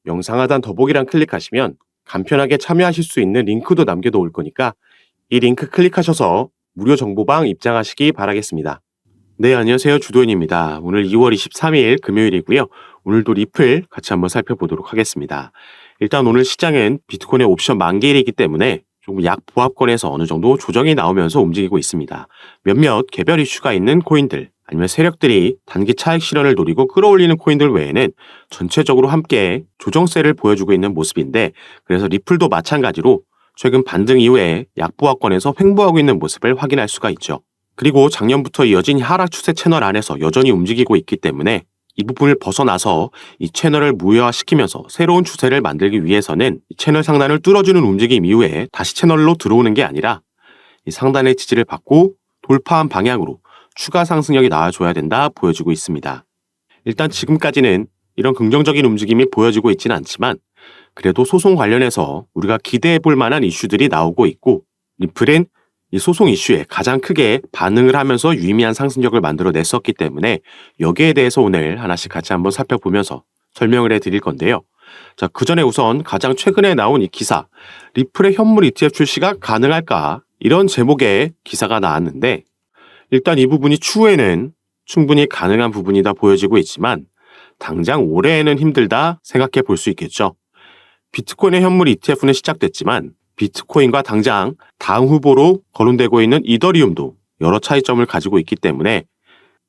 영상 하단 더보기란 클릭하시면 간편하게 참여하실 수 있는 링크도 남겨놓을 거니까 이 링크 클릭하셔서 무료 정보방 입장하시기 바라겠습니다. 네, 안녕하세요. 주도현입니다. 오늘 2월 23일 금요일이고요. 오늘도 리플 같이 한번 살펴보도록 하겠습니다. 일단 오늘 시장은 비트코인의 옵션 만기일이기 때문에 조금 약 보합권에서 어느 정도 조정이 나오면서 움직이고 있습니다. 몇몇 개별 이슈가 있는 코인들 아니면 세력들이 단기 차익 실현을 노리고 끌어올리는 코인들 외에는 전체적으로 함께 조정세를 보여주고 있는 모습인데, 그래서 리플도 마찬가지로 최근 반등 이후에 약보합권에서 횡보하고 있는 모습을 확인할 수가 있죠. 그리고 작년부터 이어진 하락 추세 채널 안에서 여전히 움직이고 있기 때문에 이 부분을 벗어나서 이 채널을 무효화시키면서 새로운 추세를 만들기 위해서는 이 채널 상단을 뚫어주는 움직임 이후에 다시 채널로 들어오는 게 아니라 이 상단의 지지를 받고 돌파한 방향으로 추가 상승력이 나와줘야 된다 보여지고 있습니다. 일단 지금까지는 이런 긍정적인 움직임이 보여지고 있지는 않지만 그래도 소송 관련해서 우리가 기대해 볼 만한 이슈들이 나오고 있고, 리플은 이 소송 이슈에 가장 크게 반응을 하면서 유의미한 상승력을 만들어냈었기 때문에 여기에 대해서 오늘 하나씩 같이 한번 살펴보면서 설명을 해드릴 건데요. 자, 그 전에 우선 가장 최근에 나온 이 기사, 리플의 현물 ETF 출시가 가능할까? 이런 제목의 기사가 나왔는데, 일단 이 부분이 추후에는 충분히 가능한 부분이다 보여지고 있지만 당장 올해에는 힘들다 생각해 볼 수 있겠죠. 비트코인의 현물 ETF는 시작됐지만 비트코인과 당장 다음 후보로 거론되고 있는 이더리움도 여러 차이점을 가지고 있기 때문에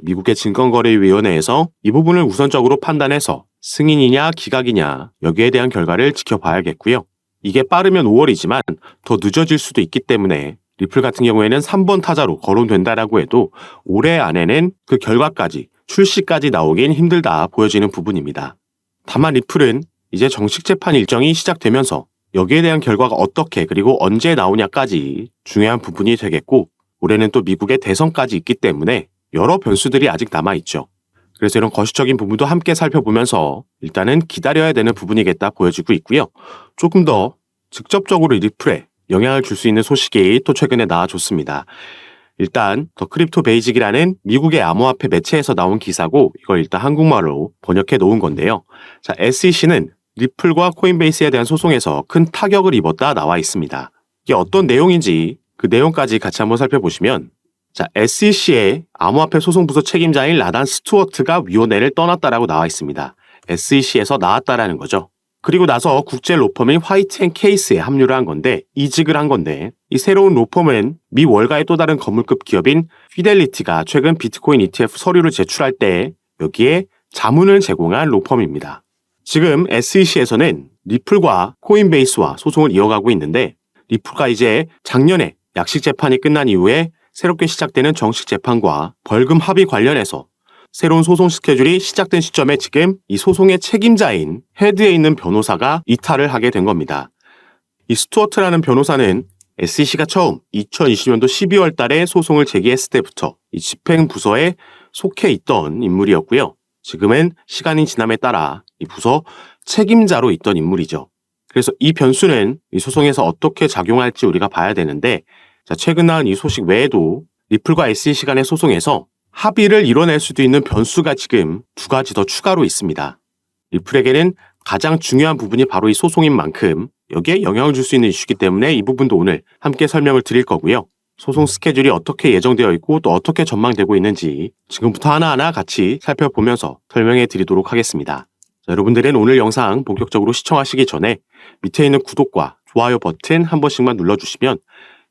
미국의 증권거래위원회에서 이 부분을 우선적으로 판단해서 승인이냐 기각이냐 여기에 대한 결과를 지켜봐야겠고요. 이게 빠르면 5월이지만 더 늦어질 수도 있기 때문에 리플 같은 경우에는 3번 타자로 거론된다라고 해도 올해 안에는 그 결과까지 출시까지 나오긴 힘들다 보여지는 부분입니다. 다만 리플은 이제 정식 재판 일정이 시작되면서 여기에 대한 결과가 어떻게 그리고 언제 나오냐까지 중요한 부분이 되겠고, 올해는 또 미국의 대선까지 있기 때문에 여러 변수들이 아직 남아있죠. 그래서 이런 거시적인 부분도 함께 살펴보면서 일단은 기다려야 되는 부분이겠다 보여지고 있고요. 조금 더 직접적으로 리플에 영향을 줄 수 있는 소식이 또 최근에 나와줬습니다. 일단 더 크립토 베이직이라는 미국의 암호화폐 매체에서 나온 기사고, 이걸 일단 한국말로 번역해 놓은 건데요. 자, SEC는 리플과 코인베이스에 대한 소송에서 큰 타격을 입었다 나와 있습니다. 이게 어떤 내용인지 그 내용까지 같이 한번 살펴보시면, 자, SEC의 암호화폐 소송부서 책임자인 라단 스튜어트가 위원회를 떠났다라고 나와 있습니다. SEC에서 나왔다라는 거죠. 그리고 나서 국제 로펌인 화이트앤케이스에 합류를 한 건데, 이직을 한 건데, 이 새로운 로펌은 미 월가의 또 다른 건물급 기업인 피델리티가 최근 비트코인 ETF 서류를 제출할 때 여기에 자문을 제공한 로펌입니다. 지금 SEC에서는 리플과 코인베이스와 소송을 이어가고 있는데, 리플가 이제 작년에 약식 재판이 끝난 이후에 새롭게 시작되는 정식 재판과 벌금 합의 관련해서 새로운 소송 스케줄이 시작된 시점에 지금 이 소송의 책임자인 헤드에 있는 변호사가 이탈을 하게 된 겁니다. 이 스튜어트라는 변호사는 SEC가 처음 2020년도 12월 달에 소송을 제기했을 때부터 이 집행부서에 속해 있던 인물이었고요. 지금은 시간이 지남에 따라 이 부서 책임자로 있던 인물이죠. 그래서 이 변수는 이 소송에서 어떻게 작용할지 우리가 봐야 되는데, 자, 최근 나온 이 소식 외에도 리플과 SEC 간의 소송에서 합의를 이뤄낼 수도 있는 변수가 지금 두 가지 더 추가로 있습니다. 리플에게는 가장 중요한 부분이 바로 이 소송인 만큼 여기에 영향을 줄 수 있는 이슈이기 때문에 이 부분도 오늘 함께 설명을 드릴 거고요. 소송 스케줄이 어떻게 예정되어 있고 또 어떻게 전망되고 있는지 지금부터 하나하나 같이 살펴보면서 설명해 드리도록 하겠습니다. 자, 여러분들은 오늘 영상 본격적으로 시청하시기 전에 밑에 있는 구독과 좋아요 버튼 한 번씩만 눌러주시면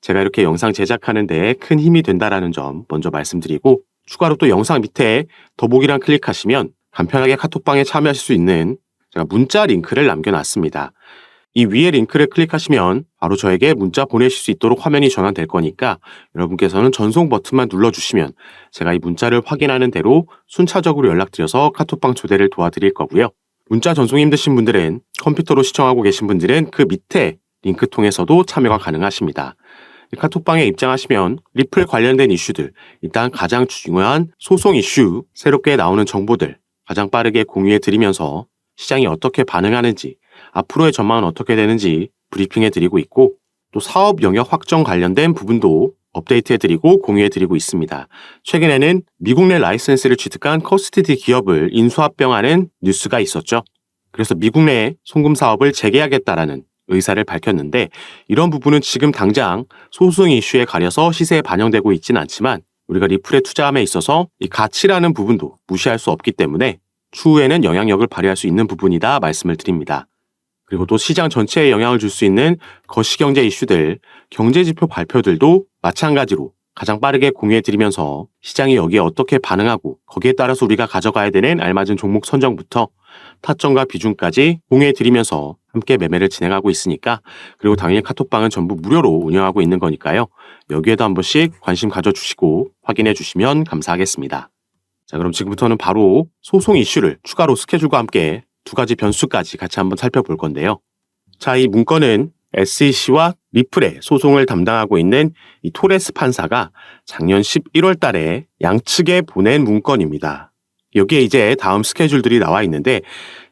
제가 이렇게 영상 제작하는 데 큰 힘이 된다라는 점 먼저 말씀드리고, 추가로 또 영상 밑에 더보기란 클릭하시면 간편하게 카톡방에 참여하실 수 있는 제가 문자 링크를 남겨놨습니다. 이 위에 링크를 클릭하시면 바로 저에게 문자 보내실 수 있도록 화면이 전환될 거니까 여러분께서는 전송 버튼만 눌러주시면 제가 이 문자를 확인하는 대로 순차적으로 연락드려서 카톡방 초대를 도와드릴 거고요. 문자 전송이 힘드신 분들은 컴퓨터로 시청하고 계신 분들은 그 밑에 링크 통해서도 참여가 가능하십니다. 카톡방에 입장하시면 리플 관련된 이슈들, 일단 가장 중요한 소송 이슈, 새롭게 나오는 정보들 가장 빠르게 공유해 드리면서 시장이 어떻게 반응하는지, 앞으로의 전망은 어떻게 되는지 브리핑해 드리고 있고, 또 사업 영역 확정 관련된 부분도 업데이트해 드리고 공유해 드리고 있습니다. 최근에는 미국 내 라이센스를 취득한 커스티디 기업을 인수합병하는 뉴스가 있었죠. 그래서 미국 내 송금 사업을 재개하겠다라는 의사를 밝혔는데 이런 부분은 지금 당장 소송 이슈에 가려서 시세에 반영되고 있지는 않지만 우리가 리플에 투자함에 있어서 이 가치라는 부분도 무시할 수 없기 때문에 추후에는 영향력을 발휘할 수 있는 부분이다 말씀을 드립니다. 그리고 또 시장 전체에 영향을 줄 수 있는 거시경제 이슈들, 경제지표 발표들도 마찬가지로 가장 빠르게 공유해드리면서 시장이 여기에 어떻게 반응하고 거기에 따라서 우리가 가져가야 되는 알맞은 종목 선정부터 타점과 비중까지 공유해드리면서 함께 매매를 진행하고 있으니까 그리고 당연히 카톡방은 전부 무료로 운영하고 있는 거니까요. 여기에도 한 번씩 관심 가져주시고 확인해 주시면 감사하겠습니다. 자, 그럼 지금부터는 바로 소송 이슈를 추가로 스케줄과 함께 두 가지 변수까지 같이 한번 살펴볼 건데요. 자, 이 문건은 SEC와 리플의 소송을 담당하고 있는 이 토레스 판사가 작년 11월 달에 양측에 보낸 문건입니다. 여기에 이제 다음 스케줄들이 나와 있는데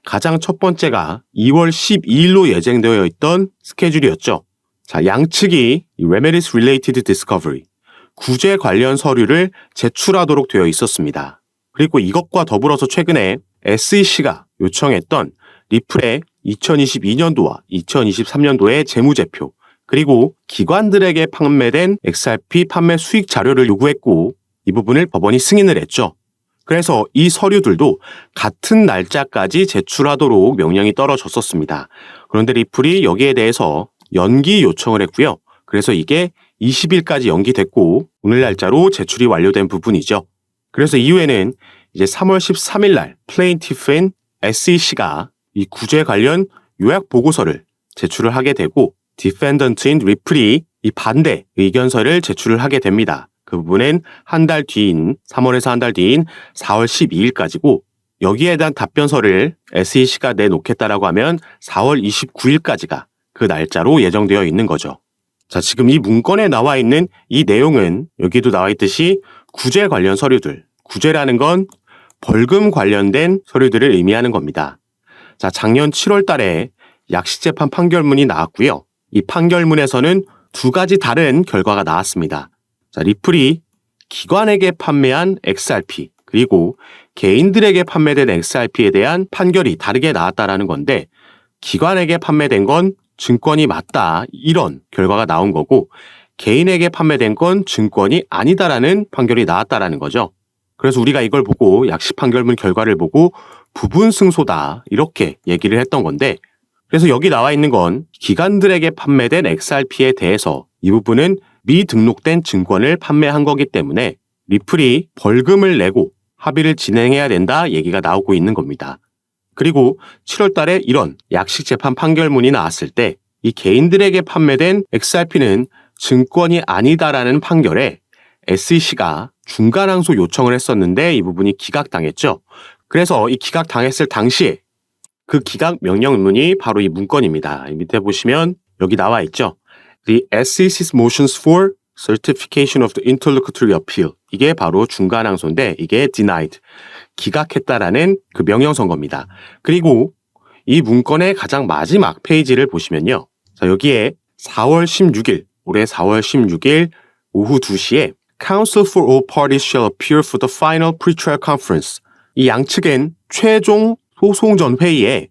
가장 첫 번째가 2월 12일로 예정되어 있던 스케줄이었죠. 자, 양측이 Remedies Related Discovery, 구제 관련 서류를 제출하도록 되어 있었습니다. 그리고 이것과 더불어서 최근에 SEC가 요청했던 리플의 2022년도와 2023년도의 재무제표, 그리고 기관들에게 판매된 XRP 판매 수익 자료를 요구했고 이 부분을 법원이 승인을 했죠. 그래서 이 서류들도 같은 날짜까지 제출하도록 명령이 떨어졌었습니다. 그런데 리플이 여기에 대해서 연기 요청을 했고요. 그래서 이게 20일까지 연기됐고 오늘 날짜로 제출이 완료된 부분이죠. 그래서 이후에는 이제 3월 13일 날 플레인티프인 SEC가 이 구제 관련 요약 보고서를 제출을 하게 되고 디펜던트인 리플이 이 반대 의견서를 제출을 하게 됩니다. 그 부분은 한 달 뒤인 3월에서 한 달 뒤인 4월 12일까지고 여기에 대한 답변서를 SEC가 내놓겠다라고 하면 4월 29일까지가 그 날짜로 예정되어 있는 거죠. 자, 지금 이 문건에 나와 있는 이 내용은 여기도 나와 있듯이 구제 관련 서류들, 구제라는 건 벌금 관련된 서류들을 의미하는 겁니다. 자, 작년 7월 달에 약식재판 판결문이 나왔고요. 이 판결문에서는 두 가지 다른 결과가 나왔습니다. 자, 리플이 기관에게 판매한 XRP 그리고 개인들에게 판매된 XRP에 대한 판결이 다르게 나왔다라는 건데 기관에게 판매된 건 증권이 맞다 이런 결과가 나온 거고 개인에게 판매된 건 증권이 아니다라는 판결이 나왔다라는 거죠. 그래서 우리가 이걸 보고 약식 판결문 결과를 보고 부분 승소다 이렇게 얘기를 했던 건데 그래서 여기 나와 있는 건 기관들에게 판매된 XRP에 대해서 이 부분은 미등록된 증권을 판매한 거기 때문에 리플이 벌금을 내고 합의를 진행해야 된다 얘기가 나오고 있는 겁니다. 그리고 7월 달에 이런 약식 재판 판결문이 나왔을 때 이 개인들에게 판매된 XRP는 증권이 아니다라는 판결에 SEC가 중간 항소 요청을 했었는데 이 부분이 기각당했죠. 그래서 이 기각당했을 당시에 그 기각 명령문이 바로 이 문건입니다. 밑에 보시면 여기 나와 있죠. The SEC's motions for certification of the interlocutory appeal. 이게 바로 중간 항소인데 이게 denied. 기각했다라는 그 명령선 겁니다. 그리고 이 문건의 가장 마지막 페이지를 보시면요. 자, 여기에 4월 16일, 올해 4월 16일 오후 2시에 Counsel for all parties shall appear for the final pretrial conference. 이 양측은 최종 소송 전 회의에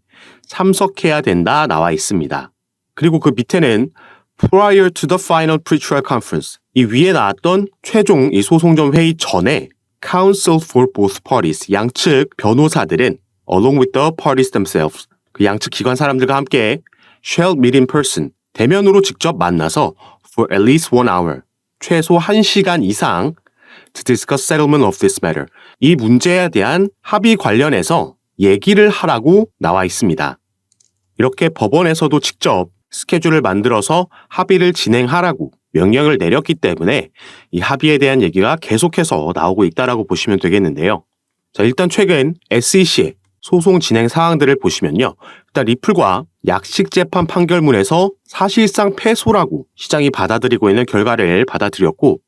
참석해야 된다 나와 있습니다. 그리고 그 밑에는 prior to the final pretrial conference. 이 위에 나왔던 최종 이 소송 전 회의 전에 Counsel for both parties. 양측 변호사들은 along with the parties themselves. 그 양측 기관 사람들과 함께 shall meet in person. 대면으로 직접 만나서 for at least 1 hour. 최소 1시간 이상 to discuss settlement of this matter. 이 문제에 대한 합의 관련해서 얘기를 하라고 나와 있습니다. 이렇게 법원에서도 직접 스케줄을 만들어서 합의를 진행하라고 명령을 내렸기 때문에 이 합의에 대한 얘기가 계속해서 나오고 있다라고 보시면 되겠는데요. 자, 일단 최근 SEC의 소송 진행 사항들을 보시면요. 일단 리플과 약식 재판 판결문에서 사실상 패소라고 시장이 받아들이고 있는 결과를 받아들였고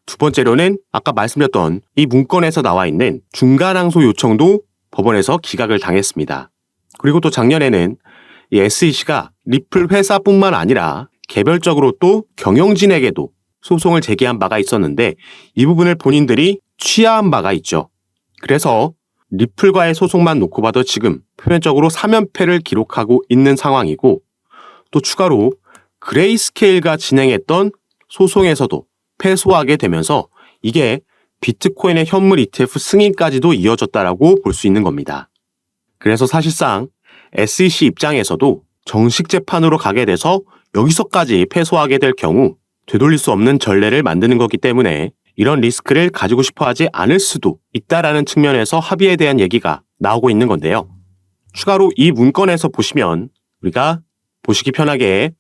두 번째로는 아까 말씀드렸던 이 문건에서 나와 있는 중간 항소 요청도 법원에서 기각을 당했습니다. 그리고 또 작년에는 이 SEC가 리플 회사뿐만 아니라 개별적으로 또 경영진에게도 소송을 제기한 바가 있었는데 이 부분을 본인들이 취하한 바가 있죠. 그래서 리플과의 소송만 놓고 봐도 지금 표면적으로 3연패를 기록하고 있는 상황이고, 또 추가로 그레이스케일과 진행했던 소송에서도 패소하게 되면서 이게 비트코인의 현물 ETF 승인까지도 이어졌다라고 볼 수 있는 겁니다. 그래서 사실상 SEC 입장에서도 정식 재판으로 가게 돼서 여기서까지 패소하게 될 경우 되돌릴 수 없는 전례를 만드는 거기 때문에 이런 리스크를 가지고 싶어 하지 않을 수도 있다라는 측면에서 합의에 대한 얘기가 나오고 있는 건데요. 추가로 이 문건에서 보시면 우리가 보시기 편하게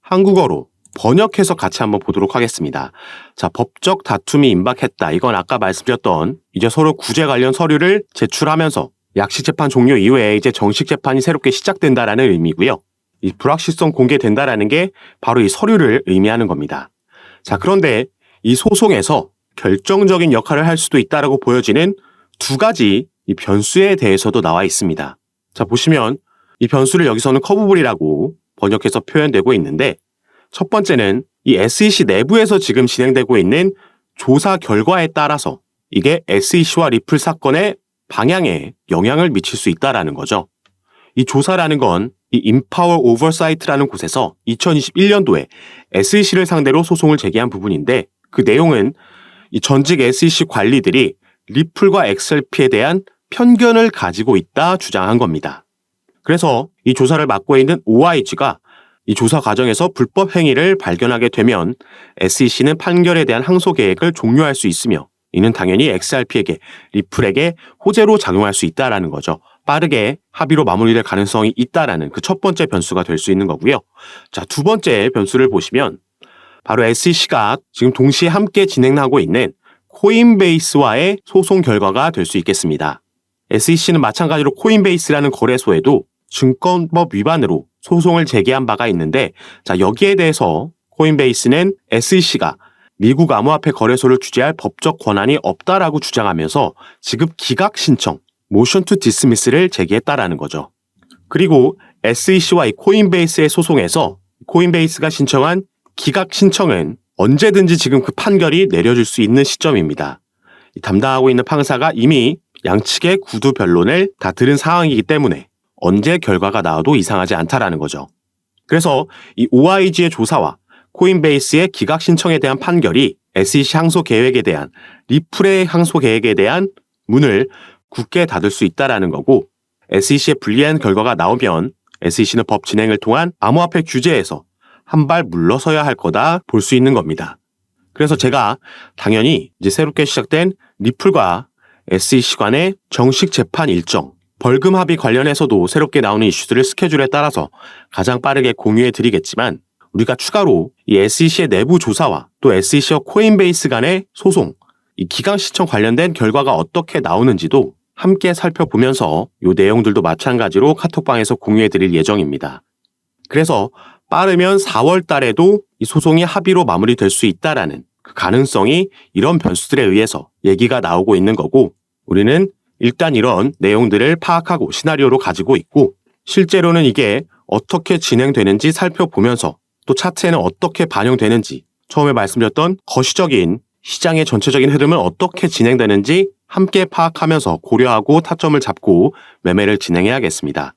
한국어로 번역해서 같이 한번 보도록 하겠습니다. 자, 법적 다툼이 임박했다. 이건 아까 말씀드렸던 이제 서로 구제 관련 서류를 제출하면서 약식 재판 종료 이후에 이제 정식 재판이 새롭게 시작된다라는 의미고요. 이 불확실성 공개된다라는 게 바로 이 서류를 의미하는 겁니다. 자, 그런데 이 소송에서 결정적인 역할을 할 수도 있다라고 보여지는 두 가지 이 변수에 대해서도 나와 있습니다. 자, 보시면 이 변수를 여기서는 커브볼이라고 번역해서 표현되고 있는데, 첫 번째는 이 SEC 내부에서 지금 진행되고 있는 조사 결과에 따라서 이게 SEC와 리플 사건의 방향에 영향을 미칠 수 있다라는 거죠. 이 조사라는 건 이 임파워 오버사이트라는 곳에서 2021년도에 SEC를 상대로 소송을 제기한 부분인데, 그 내용은 이 전직 SEC 관리들이 리플과 XRP에 대한 편견을 가지고 있다 주장한 겁니다. 그래서 이 조사를 맡고 있는 OIG가 이 조사 과정에서 불법 행위를 발견하게 되면 SEC는 판결에 대한 항소 계획을 종료할 수 있으며, 이는 당연히 XRP에게, 리플에게 호재로 작용할 수 있다라는 거죠. 빠르게 합의로 마무리될 가능성이 있다라는 그 첫 번째 변수가 될 수 있는 거고요. 자, 두 번째 변수를 보시면 바로 SEC가 지금 동시에 함께 진행하고 있는 코인베이스와의 소송 결과가 될 수 있겠습니다. SEC는 마찬가지로 코인베이스라는 거래소에도 증권법 위반으로 소송을 제기한 바가 있는데, 자, 여기에 대해서 코인베이스는 SEC가 미국 암호화폐 거래소를 규제할 법적 권한이 없다라고 주장하면서 지급 기각 신청, 모션 투 디스미스를 제기했다라는 거죠. 그리고 SEC와 이 코인베이스의 소송에서 코인베이스가 신청한 기각 신청은 언제든지 지금 그 판결이 내려질 수 있는 시점입니다. 담당하고 있는 판사가 이미 양측의 구두 변론을 다 들은 상황이기 때문에 언제 결과가 나와도 이상하지 않다라는 거죠. 그래서 이 OIG의 조사와 코인베이스의 기각 신청에 대한 판결이 SEC 항소 계획에 대한, 리플의 항소 계획에 대한 문을 굳게 닫을 수 있다라는 거고, SEC의 불리한 결과가 나오면 SEC는 법 진행을 통한 암호화폐 규제에서 한 발 물러서야 할 거다 볼 수 있는 겁니다. 그래서 제가 당연히 이제 새롭게 시작된 리플과 SEC 간의 정식 재판 일정, 벌금 합의 관련해서도 새롭게 나오는 이슈들을 스케줄에 따라서 가장 빠르게 공유해 드리겠지만, 우리가 추가로 이 SEC의 내부 조사와 또 SEC와 코인베이스 간의 소송, 이 기각 신청 관련된 결과가 어떻게 나오는지도 함께 살펴보면서 이 내용들도 마찬가지로 카톡방에서 공유해 드릴 예정입니다. 그래서 빠르면 4월 달에도 이 소송이 합의로 마무리될 수 있다라는 그 가능성이 이런 변수들에 의해서 얘기가 나오고 있는 거고, 우리는 일단 이런 내용들을 파악하고 시나리오로 가지고 있고, 실제로는 이게 어떻게 진행되는지 살펴보면서 또 차트에는 어떻게 반영되는지, 처음에 말씀드렸던 거시적인 시장의 전체적인 흐름은 어떻게 진행되는지 함께 파악하면서 고려하고 타점을 잡고 매매를 진행해야겠습니다.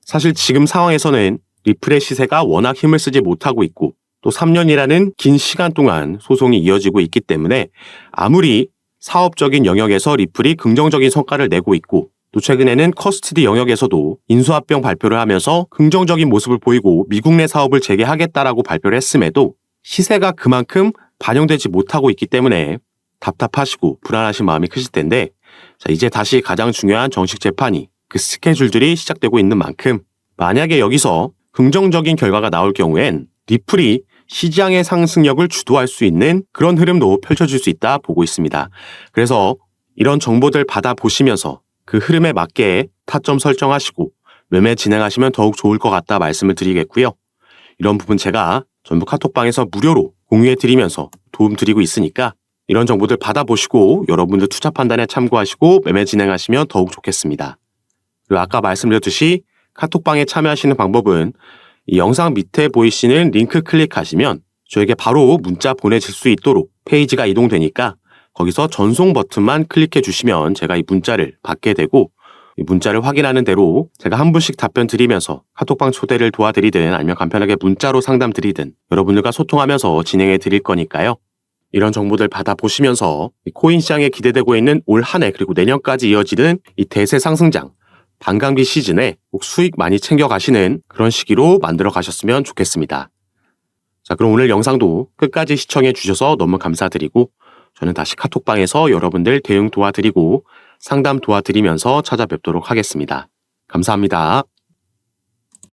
사실 지금 상황에서는 리플의 시세가 워낙 힘을 쓰지 못하고 있고, 또 3년이라는 긴 시간 동안 소송이 이어지고 있기 때문에 아무리 사업적인 영역에서 리플이 긍정적인 성과를 내고 있고, 또 최근에는 커스티디 영역에서도 인수합병 발표를 하면서 긍정적인 모습을 보이고 미국 내 사업을 재개하겠다라고 발표를 했음에도 시세가 그만큼 반영되지 못하고 있기 때문에 답답하시고 불안하신 마음이 크실 텐데, 자, 이제 다시 가장 중요한 정식 재판이 그 스케줄들이 시작되고 있는 만큼, 만약에 여기서 긍정적인 결과가 나올 경우엔 리플이 시장의 상승력을 주도할 수 있는 그런 흐름도 펼쳐질 수 있다 보고 있습니다. 그래서 이런 정보들 받아보시면서 그 흐름에 맞게 타점 설정하시고 매매 진행하시면 더욱 좋을 것 같다 말씀을 드리겠고요. 이런 부분 제가 전부 카톡방에서 무료로 공유해드리면서 도움드리고 있으니까 이런 정보들 받아보시고 여러분들 투자 판단에 참고하시고 매매 진행하시면 더욱 좋겠습니다. 그리고 아까 말씀드렸듯이 카톡방에 참여하시는 방법은 이 영상 밑에 보이시는 링크 클릭하시면 저에게 바로 문자 보내실 수 있도록 페이지가 이동되니까 거기서 전송 버튼만 클릭해 주시면 제가 이 문자를 받게 되고 이 문자를 확인하는 대로 제가 한 분씩 답변 드리면서 카톡방 초대를 도와드리든 아니면 간편하게 문자로 상담 드리든 여러분들과 소통하면서 진행해 드릴 거니까요. 이런 정보들 받아보시면서 이 코인 시장에 기대되고 있는 올 한 해 그리고 내년까지 이어지는 이 대세 상승장, 반감기 시즌에 꼭 수익 많이 챙겨가시는 그런 시기로 만들어 가셨으면 좋겠습니다. 자, 그럼 오늘 영상도 끝까지 시청해 주셔서 너무 감사드리고 저는 다시 카톡방에서 여러분들 대응 도와드리고 상담 도와드리면서 찾아뵙도록 하겠습니다. 감사합니다.